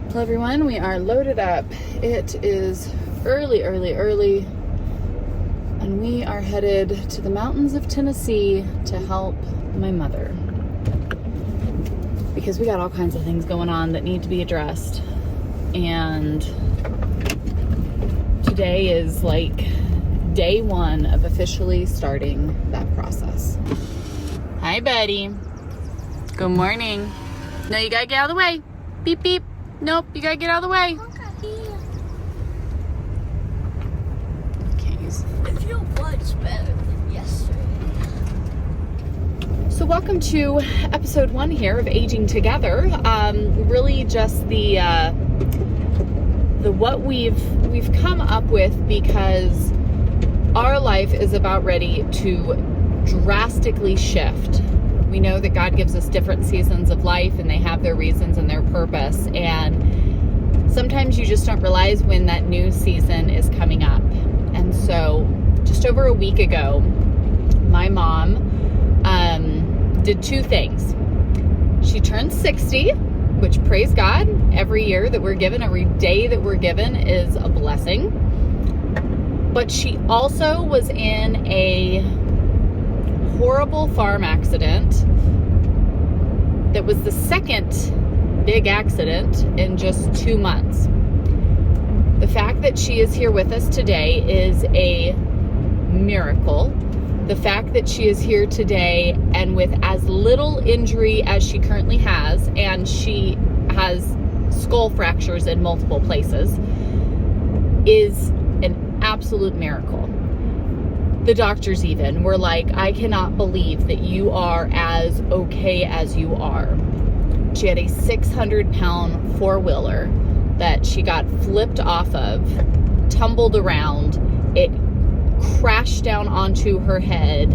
Hello everyone, we are loaded up. It is early, and we are headed to the mountains of Tennessee to help my mother. Because we got all kinds of things going on that need to be addressed. And today is like day one of officially starting that process. Hi, buddy. Good morning. No, you gotta get out of the way. Beep, beep. Nope, you gotta get out of the way. Can't use it. I feel much better than yesterday. So welcome to episode 1 here of Aging Together. Really just the what we've come up with, because our life is about ready to drastically shift. We know that God gives us different seasons of life, and they have their reasons and their purpose. And sometimes you just don't realize when that new season is coming up. And so just over a week ago, my mom did 2 things. She turned 60, which, praise God, every year that we're given, every day that we're given is a blessing. But she also was in a horrible farm accident that was the second big accident in just 2 months. The fact that she is here with us today is a miracle. The fact that she is here today and with as little injury as she currently has, and she has skull fractures in multiple places, is an absolute miracle. The doctors even were like, I cannot believe that you are as okay as you are. She had a 600-pound four-wheeler that she got flipped off of, tumbled around. It crashed down onto her head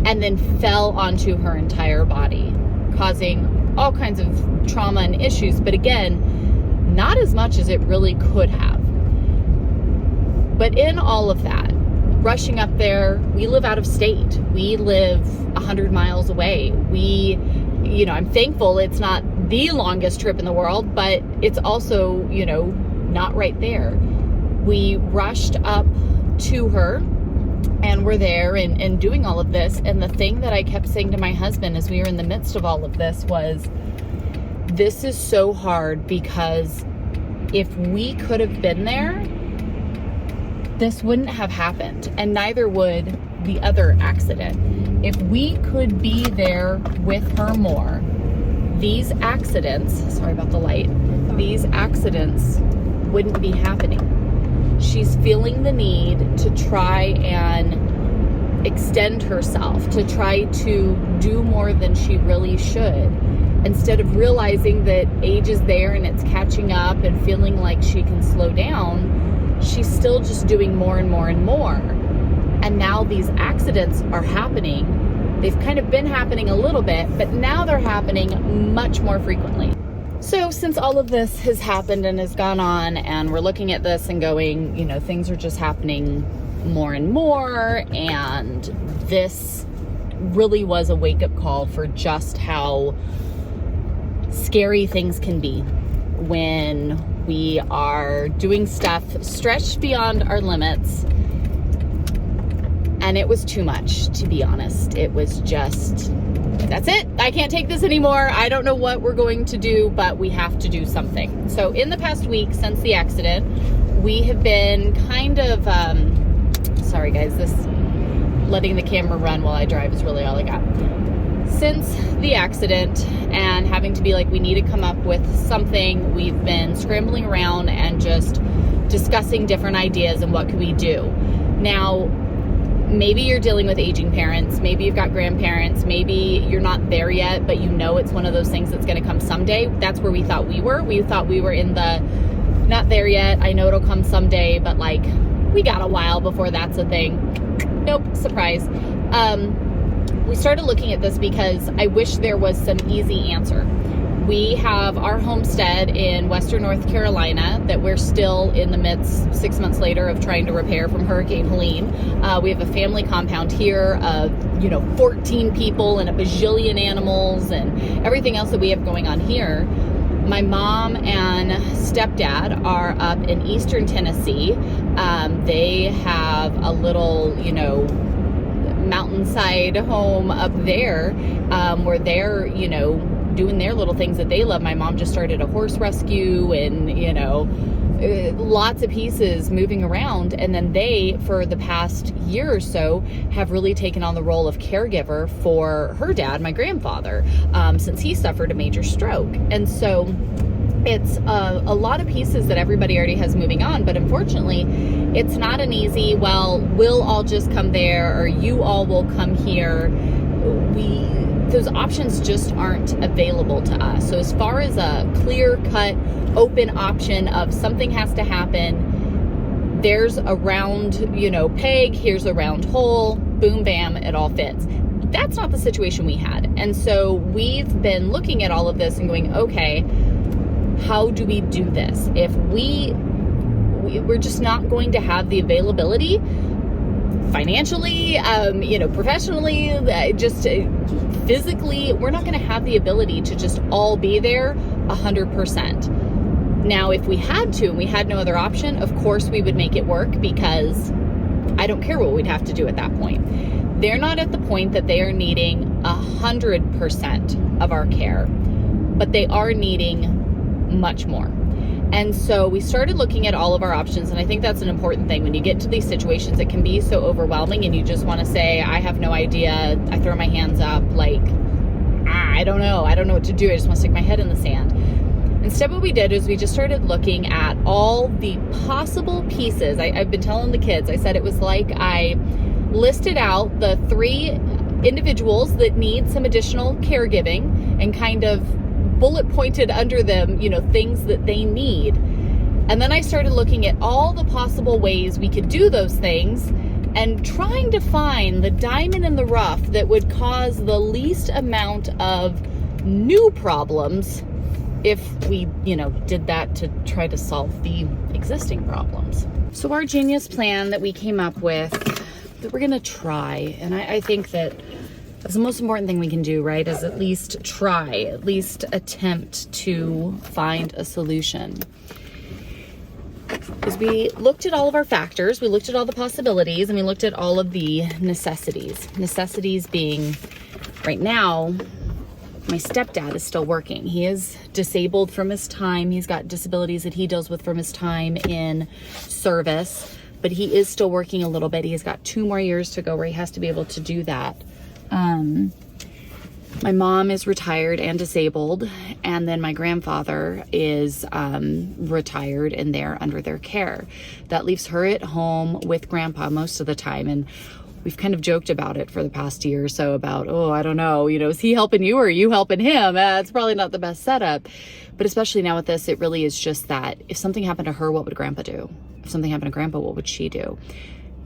and then fell onto her entire body, causing all kinds of trauma and issues. But again, not as much as it really could have. But in all of that, rushing up there, we live out of state. We live 100 miles away. I'm thankful it's not the longest trip in the world, but it's also, not right there. We rushed up to her and we're there and doing all of this. And the thing that I kept saying to my husband as we were in the midst of all of this was, this is so hard, because if we could have been there, this wouldn't have happened, and neither would the other accident. If we could be there with her more, these accidents, sorry about the light, these accidents wouldn't be happening. She's feeling the need to try and extend herself, to try to do more than she really should, instead of realizing that age is there and it's catching up and feeling like she can slow down. She's still just doing more and more and more. And now these accidents are happening. They've kind of been happening a little bit, but now they're happening much more frequently. So since all of this has happened and has gone on, and we're looking at this and going, things are just happening more and more, and this really was a wake-up call for just how scary things can be when we are doing stuff stretched beyond our limits. And it was too much, to be honest. It was just, that's it. I can't take this anymore. I don't know what we're going to do, but we have to do something. So in the past week since the accident, we have been kind of, sorry guys, this letting the camera run while I drive is really all I got. Since the accident and having to be like, we need to come up with something, we've been scrambling around and just discussing different ideas and what can we do. Now, maybe you're dealing with aging parents, maybe you've got grandparents, maybe you're not there yet, but it's one of those things that's going to come someday. That's where we thought we were. We thought we were in the, not there yet, I know it'll come someday, but like, we got a while before that's a thing. Nope, surprise. We started looking at this because I wish there was some easy answer. We have our homestead in Western North Carolina that we're still in the midst, 6 months later, of trying to repair from Hurricane Helene. We have a family compound here of, 14 people and a bajillion animals and everything else that we have going on here. My mom and stepdad are up in eastern Tennessee. They have a little, mountainside home up there, where they're, doing their little things that they love. My mom just started a horse rescue and, lots of pieces moving around. And then they, for the past year or so, have really taken on the role of caregiver for her dad, my grandfather, since he suffered a major stroke. And so it's a lot of pieces that everybody already has moving on, but unfortunately it's not an easy, well, we'll all just come there or you all will come here. Those options just aren't available to us. So as far as a clear-cut, open option of something has to happen, there's a round, peg, here's a round hole, boom, bam, it all fits. That's not the situation we had. And so we've been looking at all of this and going, okay, how do we do this? If we're just not going to have the availability financially, professionally, just physically, we're not going to have the ability to just all be there 100%. Now, if we had to and we had no other option, of course we would make it work, because I don't care what we'd have to do at that point. They're not at the point that they are needing 100% of our care, but they are needing much more. And so we started looking at all of our options. And I think that's an important thing. When you get to these situations, it can be so overwhelming and you just want to say, I have no idea. I throw my hands up like, I don't know what to do. I just want to stick my head in the sand. Instead, what we did is we just started looking at all the possible pieces. I've been telling the kids, I said it was like I listed out the 3 individuals that need some additional caregiving and kind of bullet pointed under them, things that they need. And then I started looking at all the possible ways we could do those things and trying to find the diamond in the rough that would cause the least amount of new problems if we, did that to try to solve the existing problems. So our genius plan that we came up with, that we're going to try, and I think that that's the most important thing we can do, right? Is at least try, at least attempt to find a solution. Is we looked at all of our factors, we looked at all the possibilities, and we looked at all of the necessities. Necessities being, right now, my stepdad is still working. He is disabled from his time. He's got disabilities that he deals with from his time in service, but he is still working a little bit. He's got 2 more years to go where he has to be able to do that. My mom is retired and disabled, and then my grandfather is retired and they're under their care. That leaves her at home with grandpa most of the time, and we've kind of joked about it for the past year or so about, I don't know, is he helping you or are you helping him? It's probably not the best setup. But especially now with this, it really is just that if something happened to her, what would grandpa do? If something happened to grandpa, what would she do?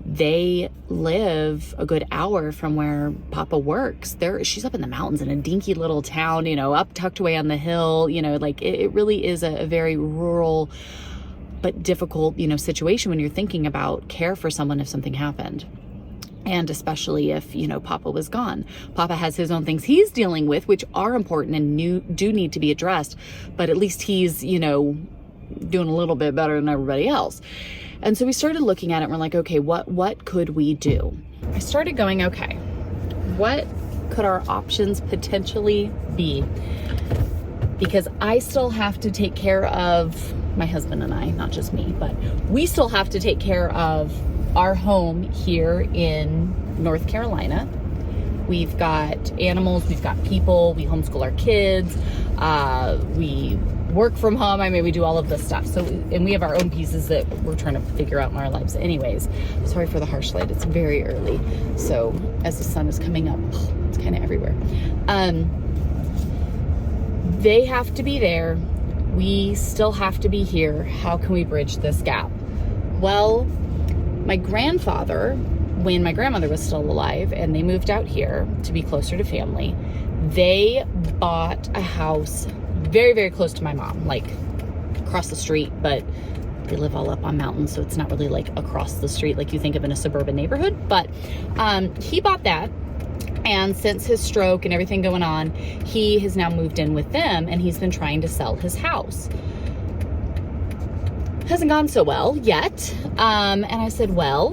They live a good hour from where Papa works. She's up in the mountains in a dinky little town, up tucked away on the hill. It really is a very rural but difficult, situation when you're thinking about care for someone if something happened. And especially if, Papa was gone. Papa has his own things he's dealing with, which are important and do need to be addressed. But at least he's, doing a little bit better than everybody else. And so we started looking at it and we're like, okay, what could we do? I started going, okay, what could our options potentially be? Because I still have to take care of my husband and I, not just me, but we still have to take care of our home here in North Carolina. We've got animals, we've got people, we homeschool our kids, we work from home. We do all of this stuff. So, and we have our own pieces that we're trying to figure out in our lives anyways. Sorry for the harsh light. It's very early. So as the sun is coming up, it's kind of everywhere. They have to be there. We still have to be here. How can we bridge this gap? Well, my grandfather, when my grandmother was still alive and they moved out here to be closer to family, they bought a house very, very close to my mom, like across the street, but they live all up on mountains, so it's not really like across the street like you think of in a suburban neighborhood. But he bought that, And since his stroke and everything going on, he has now moved in with them, and he's been trying to sell his house. Hasn't gone so well yet. And I said, well,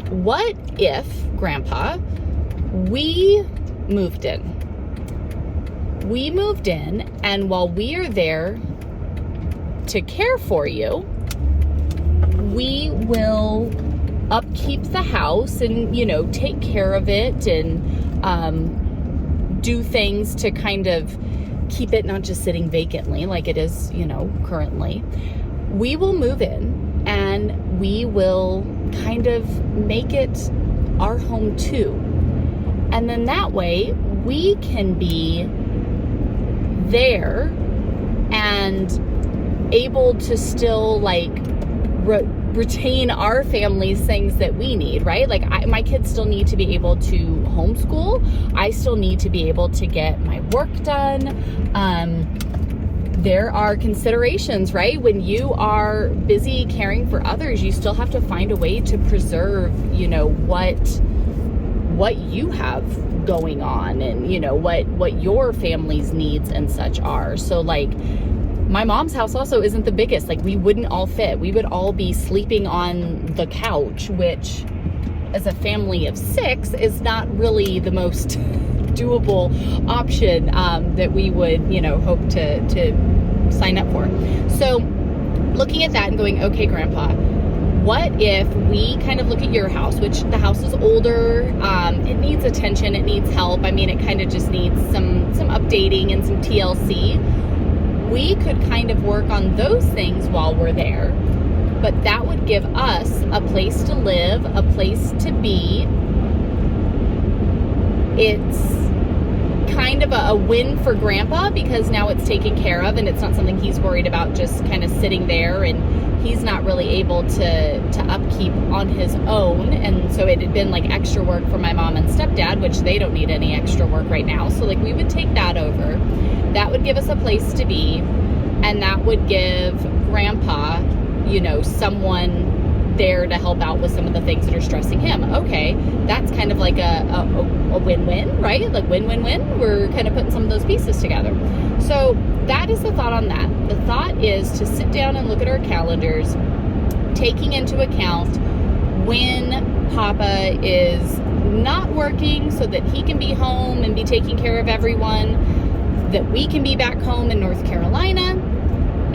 what if, Grandpa, we moved in? We moved in, and while we are there to care for you, we will upkeep the house and, you know, take care of it and do things to kind of keep it not just sitting vacantly like it is, you know, currently. We will move in and we will kind of make it our home too. And then that way we can be there and able to still like retain our family's things that we need, right? Like my kids still need to be able to homeschool. I still need to be able to get my work done. There are considerations, right? When you are busy caring for others, you still have to find a way to preserve, you know, what you have going on and, you know, what your family's needs and such are. So like, my mom's house also isn't the biggest. Like we wouldn't all fit. We would all be sleeping on the couch, which as a family of 6 is not really the most doable option that we would, you know, hope to sign up for. So looking at that and going, okay, Grandpa, what if we kind of look at your house, which the house is older, it needs attention, it needs help. I mean, it kind of just needs some updating and some TLC. We could kind of work on those things while we're there, but that would give us a place to live, a place to be. It's kind of a win for Grandpa because now it's taken care of and it's not something he's worried about just kind of sitting there, and he's not really able to upkeep on his own. And so it had been like extra work for my mom and stepdad, which they don't need any extra work right now. So like we would take that over. That would give us a place to be, and that would give Grandpa, you know, someone there to help out with some of the things that are stressing him. Okay, that's kind of like a win-win, right? Like win-win-win. We're kind of putting some of those pieces together. So that is the thought on that. The thought is to sit down and look at our calendars, taking into account when Papa is not working so that he can be home and be taking care of everyone, that we can be back home in North Carolina,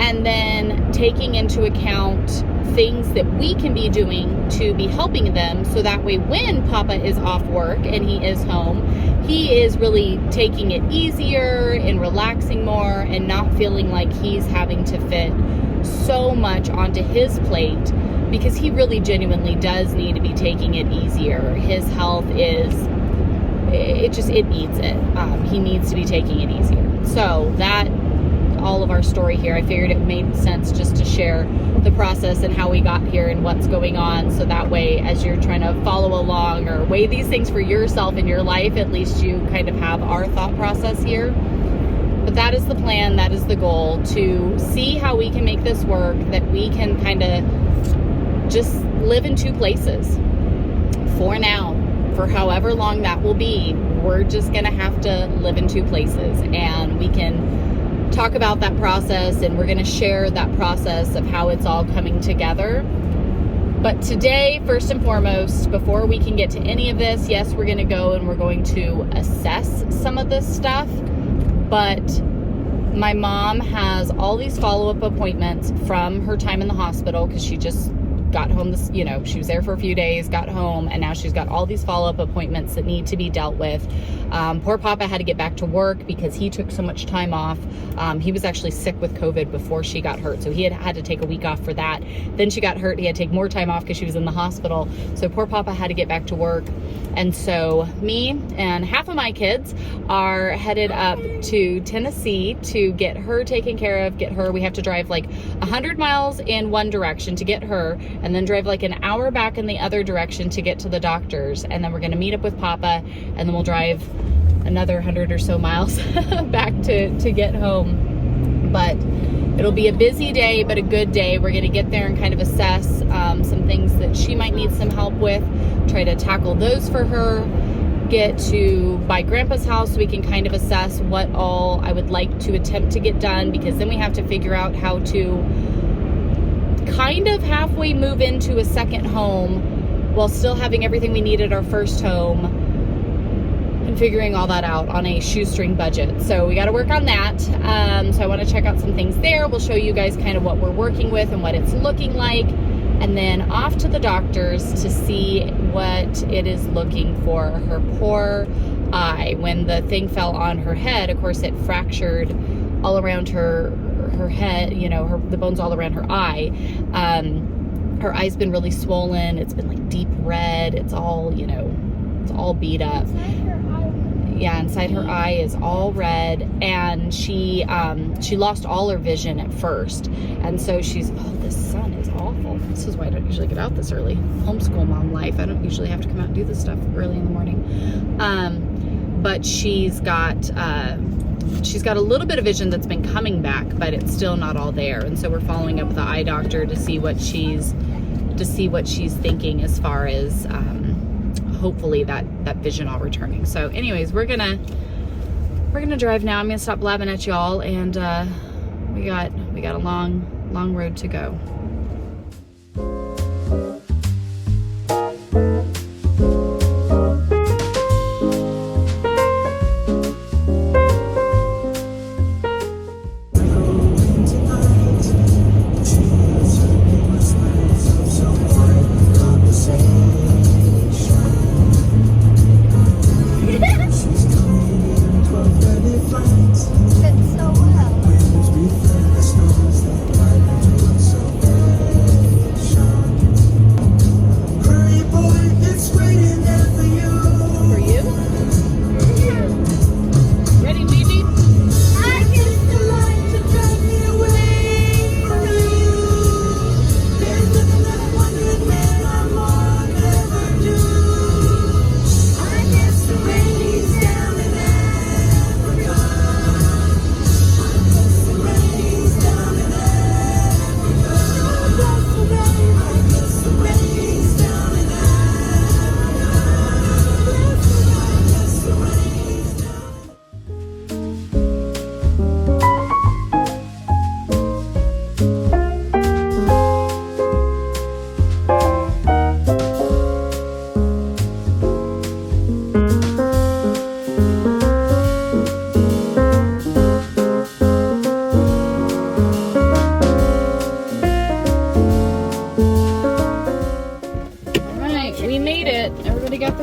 and then taking into account things that we can be doing to be helping them, so that way when Papa is off work and he is home, he is really taking it easier and relaxing more and not feeling like he's having to fit so much onto his plate, because he really genuinely does need to be taking it easier. His health is, it needs it. He needs to be taking it easier. So that, all of our story here, I figured it made sense just to share the process and how we got here and what's going on. So that way, as you're trying to follow along or weigh these things for yourself in your life, at least you kind of have our thought process here. But that is the plan, that is the goal, to see how we can make this work, that we can kind of just live in 2 places for now. For however long that will be, we're just going to have to live in 2 places, and we can talk about that process, and we're going to share that process of how it's all coming together. But today, first and foremost, before we can get to any of this, yes, we're going to go and we're going to assess some of this stuff, but my mom has all these follow-up appointments from her time in the hospital, because she just got home this, you know, she was there for a few days, got home, and now she's got all these follow-up appointments that need to be dealt with. Poor Papa had to get back to work because he took so much time off. He was actually sick with COVID before she got hurt, so he had to take a week off for that. Then she got hurt, he had to take more time off because she was in the hospital. So poor Papa had to get back to work. And so me and half of my kids are headed up to Tennessee to get her taken care of, we have to drive like 100 miles in one direction to get her, and then drive like an hour back in the other direction to get to the doctors. And then we're going to meet up with Papa, and then we'll drive another 100 or so miles back to get home. But it'll be a busy day, but a good day. We're going to get there and kind of assess some things that she might need some help with, try to tackle those for her. get to by Grandpa's house so we can kind of assess what all I would like to attempt to get done, because then we have to figure out how to kind of halfway move into a second home while still having everything we need at our first home, and figuring all that out on a shoestring budget. So we got to work on that. So I want to check out some things there. We'll show you guys kind of what we're working with and what it's looking like. And then off to the doctor's to see what it is looking for. Her poor eye. When the thing fell on her head, of course, it fractured all around her head, you know, the bones all around her eye. Her eye's been really swollen. It's been like deep red. It's all, you know, it's all beat up. Yeah, inside her eye is all red, and she lost all her vision at first, and so she's, oh, this sun is awful. This is why I don't usually get out this early. Homeschool mom life. I don't usually have to come out and do this stuff early in the morning. But she's got a little bit of vision that's been coming back, but it's still not all there, and so we're following up with the eye doctor to see what she's thinking as far as hopefully that vision all returning. So anyways, we're gonna drive now. I'm gonna stop blabbing at y'all, and we got a long road to go.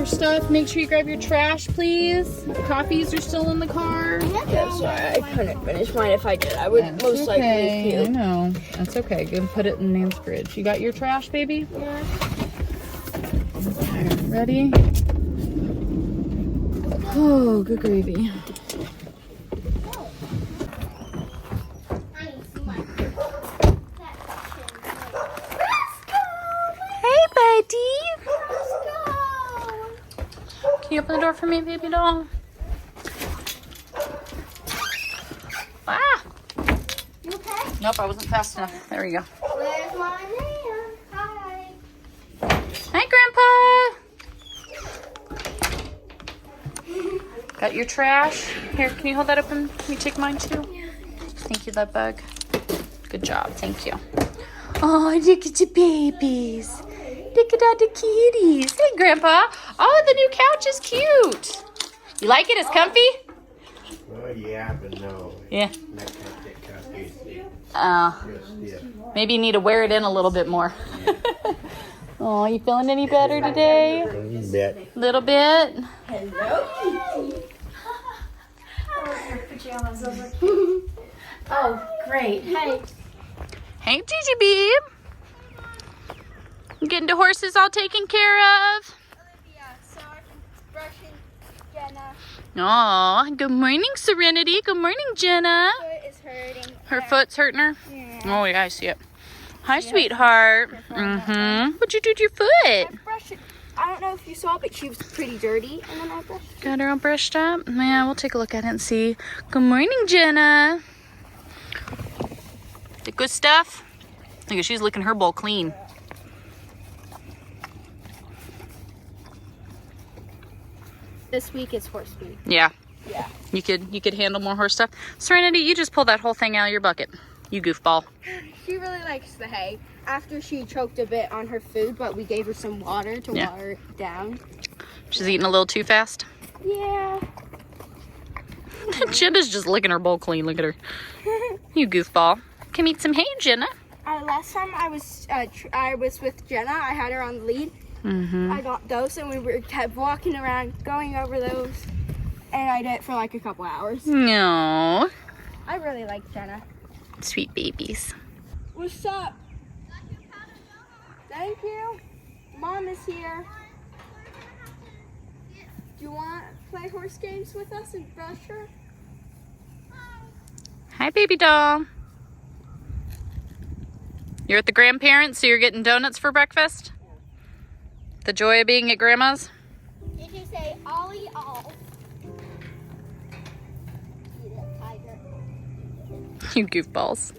Stuff. Make sure you grab your trash, please. The coffees are still in the car. Yeah, sorry, I couldn't finish mine. If I did, I would most likely puke. I know. That's okay. Go put it in Nan's fridge. You got your trash, baby? Yeah. Okay, ready? Oh, good gravy. Hey, buddy. Can you open the door for me, baby doll? Ah! You okay? Nope, I wasn't fast enough. There we go. Where's my man? Hi. Hi, Grandpa. Got your trash? Here, can you hold that open? Can you take mine too? Yeah. Thank you, that bug. Good job, thank you. Oh, look at the babies. Look at all the kitties. Hey, Grandpa. Oh, the new couch is cute. You like it? It's comfy? Well, yeah, but no. Yeah. Not that comfy. Just, Maybe you need to wear it in a little bit more. Oh, you feeling any better today? a bit. Little bit? Hello, Kitty. Your pajamas over. Oh, great. Hey. Hey, Gigi Beeb. Getting the horses all taken care of? Olivia, so I'm brushing Jenna. Aw, good morning, Serenity. Good morning, Jenna. Foot is hurting. Her foot's hurting her? Yeah. Oh, yeah, I see it. Hi, sweetheart. Mm-hmm. What'd you do to your I foot? brushed it. I don't know if you saw, but she was pretty dirty, and then I brushed it. Got her all brushed up? Yeah, we'll take a look at it and see. Good morning, Jenna. The good stuff? Look at, she's licking her bowl clean. this week it's horse week. Yeah. Yeah. You could handle more horse stuff. Serenity, you just pull that whole thing out of your bucket. You goofball. She really likes the hay. After she choked a bit on her food, but we gave her some water to water it down. She's eating a little too fast. Yeah. Jenna's just licking her bowl clean. Look at her. You goofball. Come eat some hay, Jenna. Last time I was with Jenna, I had her on the lead. I got those, and we kept walking around, going over those, and I did it for like a couple hours. No. I really like Jenna. Sweet babies. What's up? Thank you. Mom is here. Do you want to play horse games with us and brush her? Hi, baby doll. You're at the grandparents', so you're getting donuts for breakfast? The joy of being at grandma's? Did you say Ollie all? You goofballs.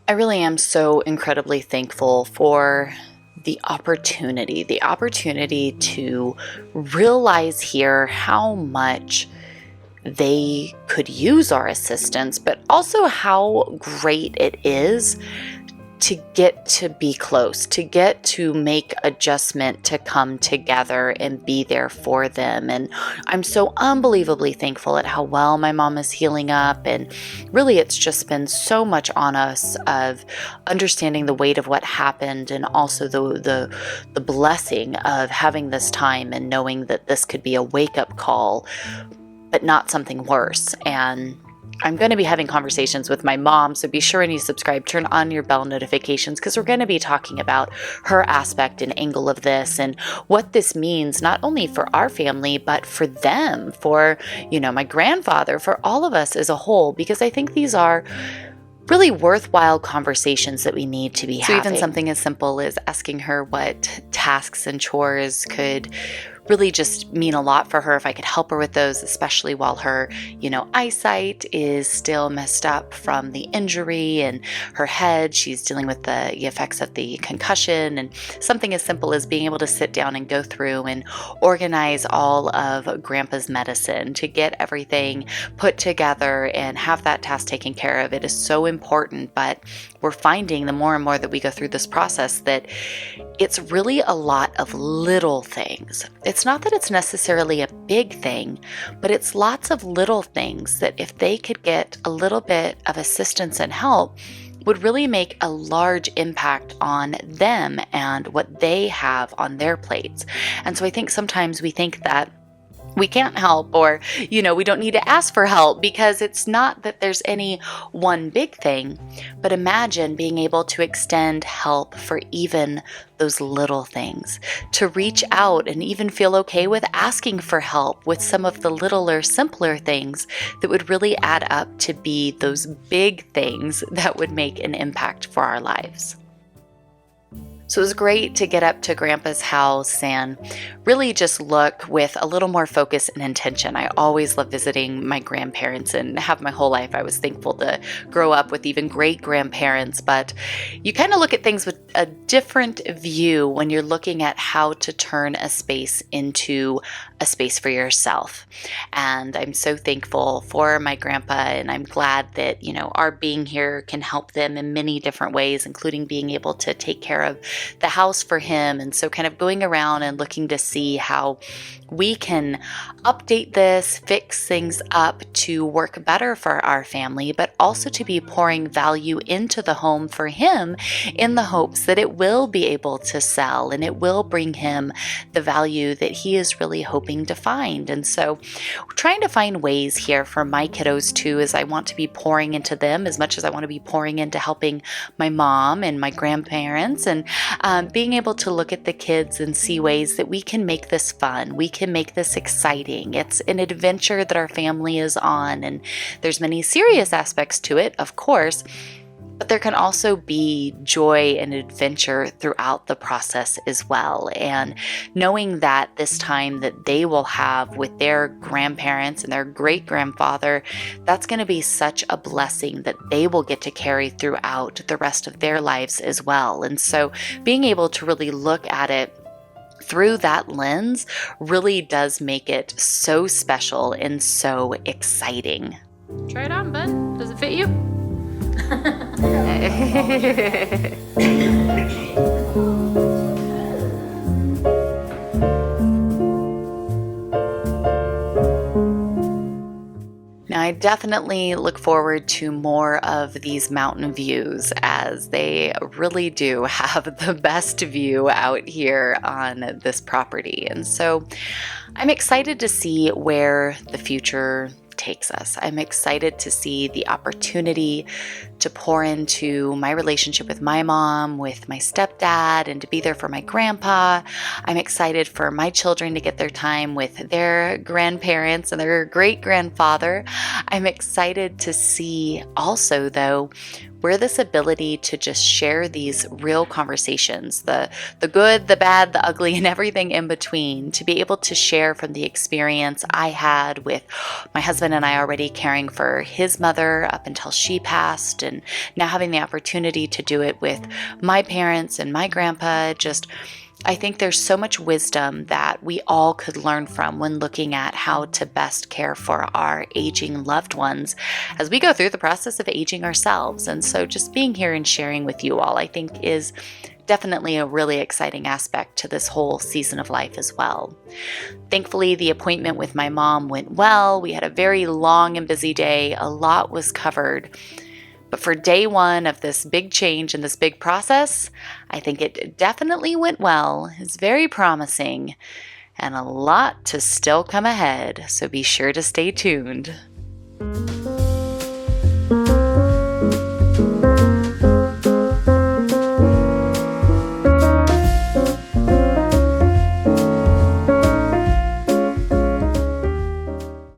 I really am so incredibly thankful for the opportunity to realize here how much they could use our assistance, but also how great it is to get to be close, to get to make adjustment, to come together and be there for them. And I'm so unbelievably thankful at how well my mom is healing up. And really, it's just been so much on us of understanding the weight of what happened, and also the blessing of having this time and knowing that this could be a wake-up call, but not something worse. And I'm going to be having conversations with my mom, so be sure and you subscribe, turn on your bell notifications, because we're going to be talking about her aspect and angle of this and what this means, not only for our family, but for them, for, my grandfather, for all of us as a whole, because I think these are really worthwhile conversations that we need to be having. So even something as simple as asking her what tasks and chores could really just mean a lot for her if I could help her with those, especially while her, eyesight is still messed up from the injury, and her head, she's dealing with the effects of the concussion, and something as simple as being able to sit down and go through and organize all of Grandpa's medicine to get everything put together and have that task taken care of. It is so important, but we're finding the more and more that we go through this process that it's really a lot of little things. It's not that it's necessarily a big thing, but it's lots of little things that if they could get a little bit of assistance and help, would really make a large impact on them and what they have on their plates. And so I think sometimes we think that we can't help, or, we don't need to ask for help, because it's not that there's any one big thing, but imagine being able to extend help for even those little things, to reach out and even feel okay with asking for help with some of the littler, simpler things that would really add up to be those big things that would make an impact for our lives. So it was great to get up to Grandpa's house and really just look with a little more focus and intention. I always love visiting my grandparents, and have my whole life. I was thankful to grow up with even great grandparents, but you kind of look at things with a different view when you're looking at how to turn a space into a space for yourself. And I'm so thankful for my grandpa, and I'm glad that, our being here can help them in many different ways, including being able to take care of the house for him. And so kind of going around and looking to see how we can update this, fix things up to work better for our family, but also to be pouring value into the home for him in the hopes that it will be able to sell and it will bring him the value that he is really hoping to find. And so we're trying to find ways here for my kiddos too, as I want to be pouring into them as much as I want to be pouring into helping my mom and my grandparents, and being able to look at the kids and see ways that we can make this fun. We can make this exciting. It's an adventure that our family is on, and there's many serious aspects to it, of course, but there can also be joy and adventure throughout the process as well. And knowing that this time that they will have with their grandparents and their great grandfather, that's going to be such a blessing that they will get to carry throughout the rest of their lives as well. And so being able to really look at it through that lens really does make it so special and so exciting. Try it on, bud. Does it fit you? Now, I definitely look forward to more of these mountain views, as they really do have the best view out here on this property. And so I'm excited to see where the future takes us. I'm excited to see the opportunity to pour into my relationship with my mom, with my stepdad, and to be there for my grandpa. I'm excited for my children to get their time with their grandparents and their great-grandfather. I'm excited to see also, though, where this ability to just share these real conversations, the good, the bad, the ugly, and everything in between, to be able to share from the experience I had with my husband and I already caring for his mother up until she passed, and now having the opportunity to do it with my parents and my grandpa. I think there's so much wisdom that we all could learn from when looking at how to best care for our aging loved ones as we go through the process of aging ourselves. And so just being here and sharing with you all, I think, is definitely a really exciting aspect to this whole season of life as well. Thankfully, the appointment with my mom went well. We had a very long and busy day. A lot was covered. But for day one of this big change and this big process, I think it definitely went well. It's very promising, and a lot to still come ahead. So be sure to stay tuned.